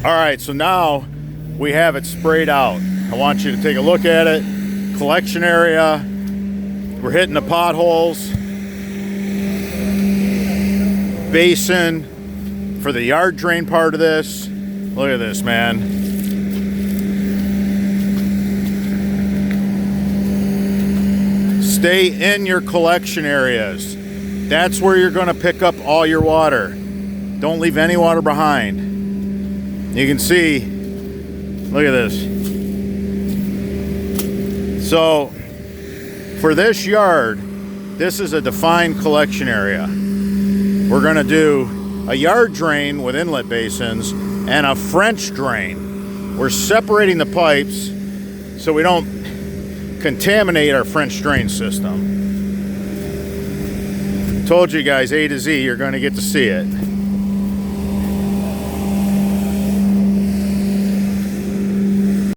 All right, so now we have it sprayed out. I want you to take a look at it. Collection area. We're hitting the potholes. Basin for the yard drain part of this. Look at this, man. Stay in your collection areas. That's where you're going to pick up all your water. Don't leave any water behind. You can see, look at this. So for this yard, this is a defined collection area. We're going to do a yard drain with inlet basins and a French drain. We're separating the pipes so we don't contaminate our French drain system. Told you guys, A to Z, you're going to get to see it.